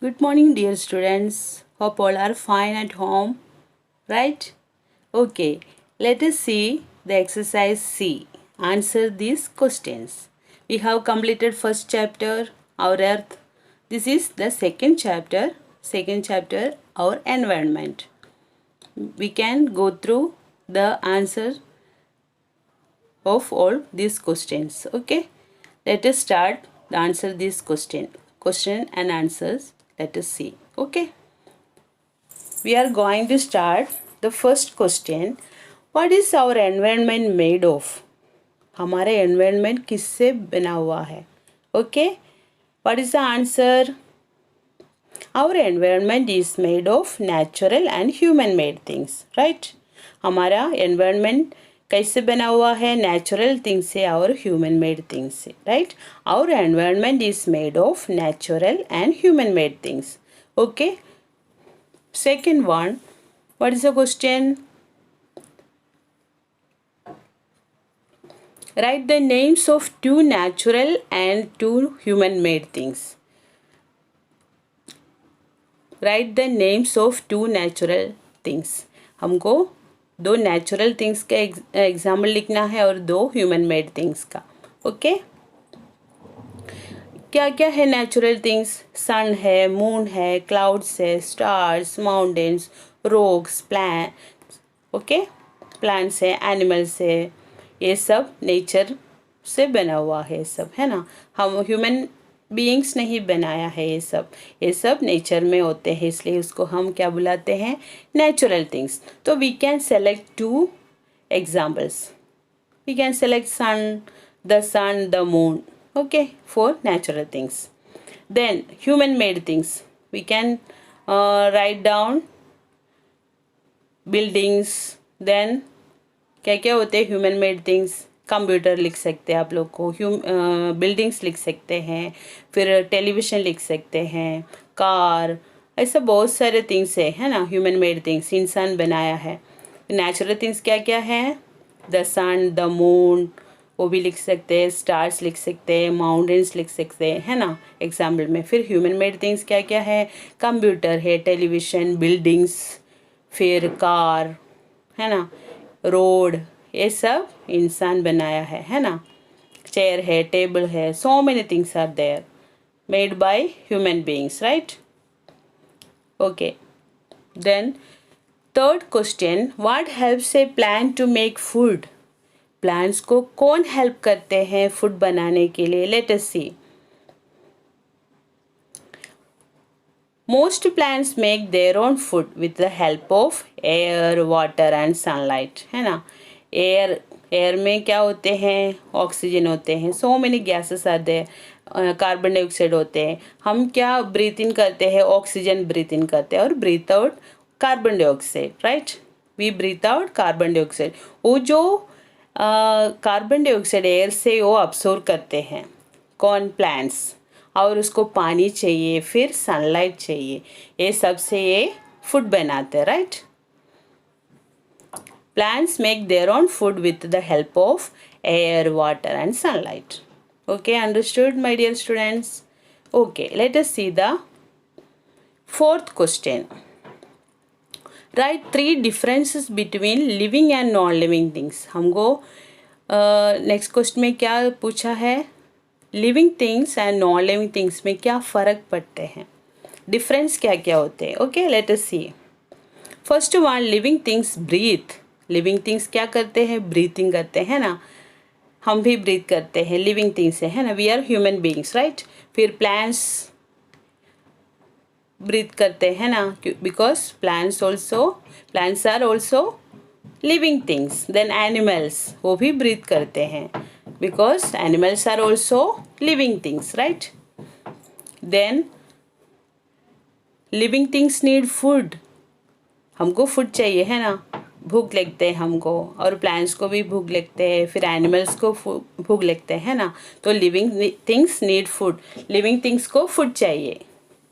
Good morning, dear students. Hope all are fine at home, right? Okay, let us see the exercise C. Answer these questions. We have completed first chapter, our earth. This is the second chapter, our environment. We can go through the answer of all these questions. Okay, let us start the answer this question and answers. Let us see. Okay, we are going to start the first question. What is our environment made of? हमारा environment किससे बना हुआ है? Okay, what is the answer? Our environment is made of natural and human made things, right? हमारा environment कैसे बना हुआ है? Natural things से और human made things से, right? Our environment is made of natural and human made things. Okay. Second one, what is the question? Write the names of two natural and two human made things. Write the names of two natural things. हमको दो natural things का example लिखना है और दो human made things का. Okay, क्या क्या है नेचुरल थिंग्स? सन है, मून है, क्लाउड्स है, stars, mountains, rocks, plants. Okay, plants है, एनिमल्स है, ये सब नेचर से बना हुआ है सब, है ना. हम ह्यूमन बीइंग्स नहीं बनाया है ये सब नेचर में होते हैं, इसलिए उसको हम क्या बुलाते हैं? Natural things. तो we can select two examples. We can select sun, the moon. Okay, for natural things. Then human made things. We can write down buildings. Then क्या क्या होते हैं ह्यूमन मेड थिंग्स? कंप्यूटर लिख सकते हैं आप लोग को, बिल्डिंग्स लिख सकते हैं, फिर टेलीविज़न लिख सकते हैं, कार, ऐसा बहुत सारे थिंग्स है ना. ह्यूमन मेड थिंग्स इंसान बनाया है. नेचुरल थिंग्स क्या क्या है? द सन, द मून, वो भी लिख सकते हैं, स्टार्स लिख सकते हैं, माउंटेन्स लिख सकते हैं, है ना, एग्जाम्पल में. फिर ह्यूमन मेड थिंग्स क्या क्या है? कंप्यूटर है, टेलीविज़न, बिल्डिंग्स, फिर कार, है ना, रोड, ये सब इंसान बनाया है ना. चेयर है, टेबल है, so many things are there made by human beings, right? Okay, then third question, what helps a plant to make food? Plants को कौन हेल्प करते हैं फूड बनाने के लिए? Let us see. Most plants make their own food with the help of air, water and sunlight, है ना. Air में क्या होते हैं? ऑक्सीजन होते हैं. So many gases are there. Carbon dioxide होते हैं. हम क्या ब्रीथ इन करते हैं? ऑक्सीजन ब्रीथ इन करते हैं और breathe out carbon dioxide, right? We breathe out carbon dioxide. वो जो कार्बन डाइऑक्साइड एयर से वो अब्सॉर्ब करते हैं कौन? प्लांट्स. और उसको पानी चाहिए, फिर सनलाइट चाहिए, ये सब से ये फूड बनाते हैं, right? Plants make their own food with the help of air, water and sunlight. Okay, understood my dear students? Okay, let us see the fourth question. Write 3 differences between living and non living things. हमको next question में क्या पूछा है? Living things and non living things में क्या फ़र्क पड़ते हैं? डिफरेंस क्या क्या होते हैं? Okay, let us see. First one, living things breathe. Living things क्या करते हैं? ब्रीथिंग करते हैं ना. हम भी ब्रीथ करते हैं लिविंग थिंग्स से, है ना. We are human beings, right? फिर प्लांट्स ब्रीथ करते हैं ना, because plants are also living things. Then animals, वो भी ब्रीथ करते हैं because animals are also living things, right? Then living things need food. हमको फूड चाहिए, है ना. भूख लगते हैं हमको, और प्लांट्स को भी भूख लगते हैं, फिर एनिमल्स को भूख लगते हैं, है ना. तो living things need food. Living things को फूड चाहिए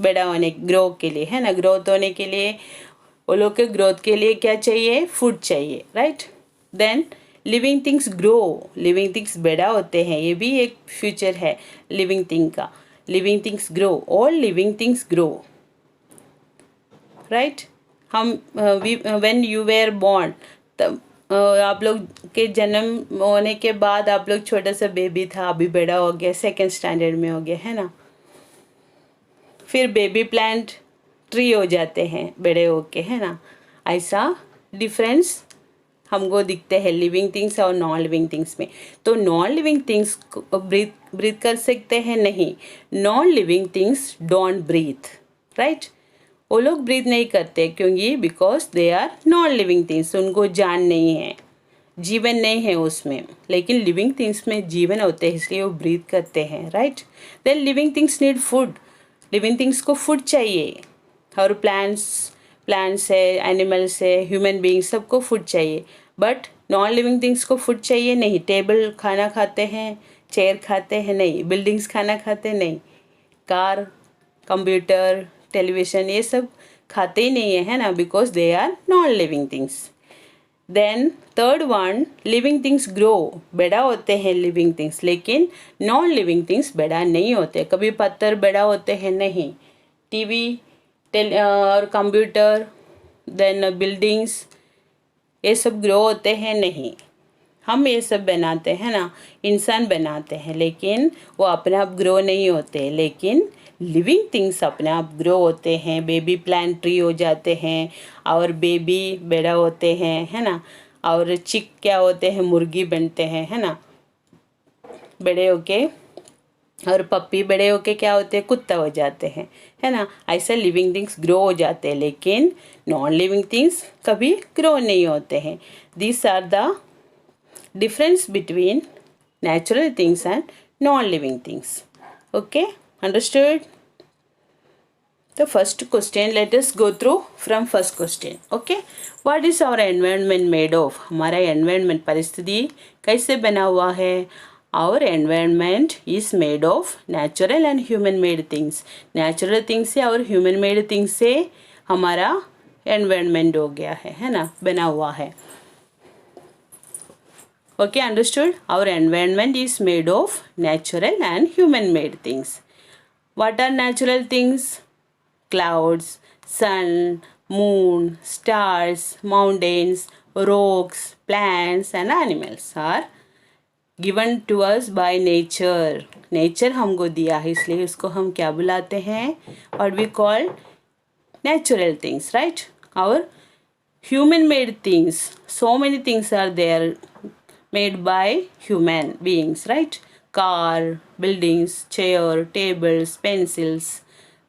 बड़ा होने, ग्रो के लिए, है ना. ग्रोथ होने के लिए, वो लोग के ग्रोथ के लिए क्या चाहिए? फूड चाहिए, right? Then living things grow. Living things बड़ा होते हैं, ये भी एक फ्यूचर है लिविंग थिंग का. Living things grow, all living things grow. Right. हम व्हेन यू वेर बॉर्न, तब आप लोग के जन्म होने के बाद आप लोग छोटा सा बेबी था, अभी बड़ा हो गया, सेकेंड स्टैंडर्ड में हो गया, है ना। फिर बेबी प्लांट ट्री हो जाते हैं बड़े होके, है ना। ऐसा डिफरेंस हमको दिखते हैं लिविंग थिंग्स और नॉन लिविंग थिंग्स में। तो non living things breathe breathe कर सकते हैं? नहीं। Non living things don't breathe, right. वो लोग ब्रीथ नहीं करते, क्योंकि because they are non living things, उनको जान नहीं है, जीवन नहीं है उसमें। लेकिन लिविंग थिंग्स में जीवन होते हैं, इसलिए वो ब्रीथ करते हैं, right. Then living things need food, living things को फूड चाहिए। और प्लांट्स है, एनिमल्स है, ह्यूमन बींग्स, सबको फूड चाहिए। बट नॉन लिविंग थिंग्स को फूड चाहिए नहीं। टेबल खाना खाते हैं, चेयर खाते हैं नहीं, बिल्डिंग्स खाना खाते नहीं, कार, कंप्यूटर, टेलीविज़न, ये सब खाते ही नहीं है ना, because they are non living things. Then third one, living things grow, बड़ा होते हैं लिविंग थिंग्स, लेकिन नॉन लिविंग थिंग्स बड़ा नहीं होते। कभी पत्थर बड़ा होते हैं? नहीं। टीवी और कंप्यूटर, देन बिल्डिंग्स, ये सब ग्रो होते हैं? नहीं। हम ये सब बनाते हैं ना, इंसान बनाते हैं, लेकिन वो अपने आप ग्रो नहीं होते। लेकिन लिविंग थिंग्स अपने आप ग्रो होते हैं। बेबी प्लांट ट्री हो जाते हैं, और बेबी बड़ा होते हैं, है ना। और चिक क्या होते हैं? मुर्गी बनते हैं, है ना, बड़े होके। और पप्पी बड़े होके क्या होते हैं? कुत्ता हो जाते हैं, है ना। ऐसा लिविंग थिंग्स ग्रो हो जाते हैं, लेकिन नॉन लिविंग थिंग्स कभी ग्रो नहीं होते हैं। These are the difference between natural things and non-living things. Okay, understood? The first question, let us go through from first question. Okay, what is our environment made of? हमारा environment परिस्थिति कैसे बना हुआ है? Our environment is made of natural and human made things. Natural things से और human made things से हमारा environment हो गया है ना, बना हुआ है। Okay, understood? Our environment is made of natural and human made things. What are natural things? Clouds, sun, moon, stars, mountains, rocks, plants and animals are given to us by nature. Nature हमको दिया है, इसलिए उसको हम क्या बुलाते हैं? What we call natural things, right? Our human made things, so many things are there made by human beings, right? Car, buildings, chair, tables, pencils,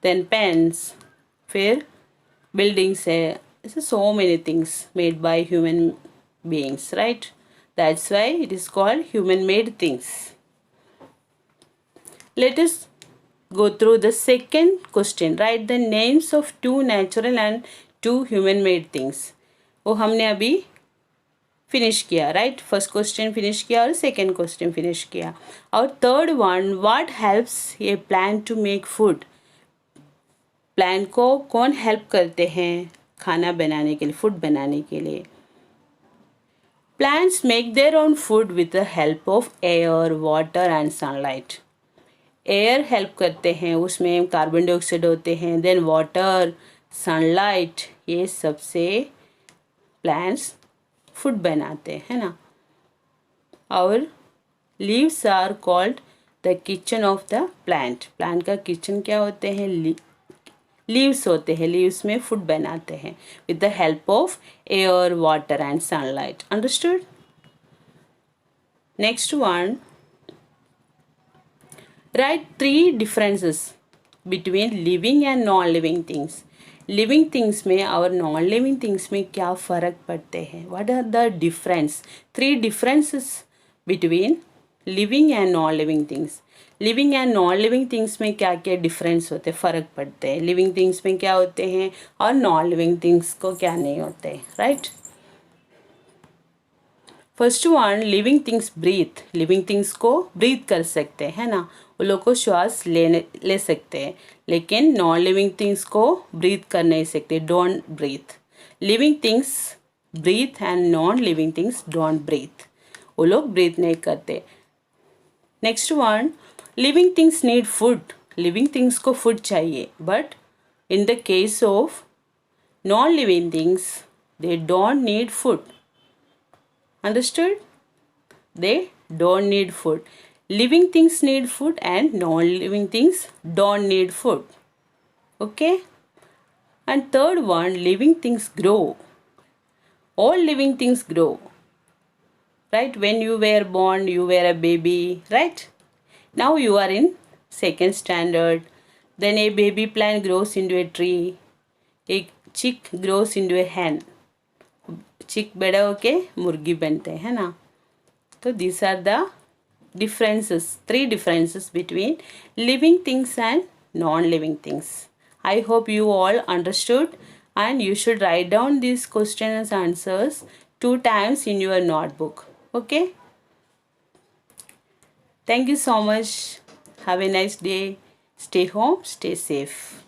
then pens, फिर buildings है, so many things made by human beings, right? That's why it is called human made things. Let us go through the second question. Write the names of two natural and two human made things. वो हमने अभी finish किया, right. First question finish किया और second question finish किया। और third one, what helps a plant to make food? Plant को कौन हेल्प करते हैं खाना बनाने के लिए, फूड बनाने के लिए? Plants make their own food with the help of air, water and sunlight. Air help करते हैं, उसमें कार्बन डाइऑक्साइड होते हैं, देन वाटर, सनलाइट, ये सबसे प्लांट्स फूड बनाते हैं ना। और leaves are called the kitchen of the plant. Plant का किचन क्या होते हैं? लीव्स होते हैं, लीव्स में फूड बनाते हैं with the help of air, water and sunlight. Understood? Next one, right 3 differences between living and non living things. Living things में और नॉन लिविंग थिंग्स में क्या फ़र्क पड़ते हैं? What are the difference? 3 differences between living and non living things. Living and non living things में क्या क्या डिफरेंस होते हैं, फ़र्क पड़ते हैं? लिविंग थिंग्स में क्या होते हैं और नॉन लिविंग थिंग्स को क्या नहीं होते, right? First one, living things breathe. Living things को ब्रीथ कर सकते हैं ना, वो लोग को श्वास ले सकते हैं। लेकिन नॉन लिविंग थिंग्स को ब्रीथ कर नहीं सकते, don't breathe. Living things breathe and non living things don't breathe, वो लोग ब्रीथ नहीं करते। Next one, living things need food. Living things को फूड चाहिए, but in the case of non-living things, they don't need food. Understood? They don't need food. Living things need food and non-living things don't need food. Okay? And third one, living things grow. All living things grow. Right? When you were born, you were a baby, right? Now you are in second standard. Then a baby plant grows into a tree. A chick grows into a hen. चिक बड़ा होके मुर्गी बनते हैं ना. So these are the differences, 3 differences between living things and non-living things. I hope you all understood, and you should write down these questions and answers 2 times in your notebook. Okay? Thank you so much. Have a nice day. Stay home, stay safe.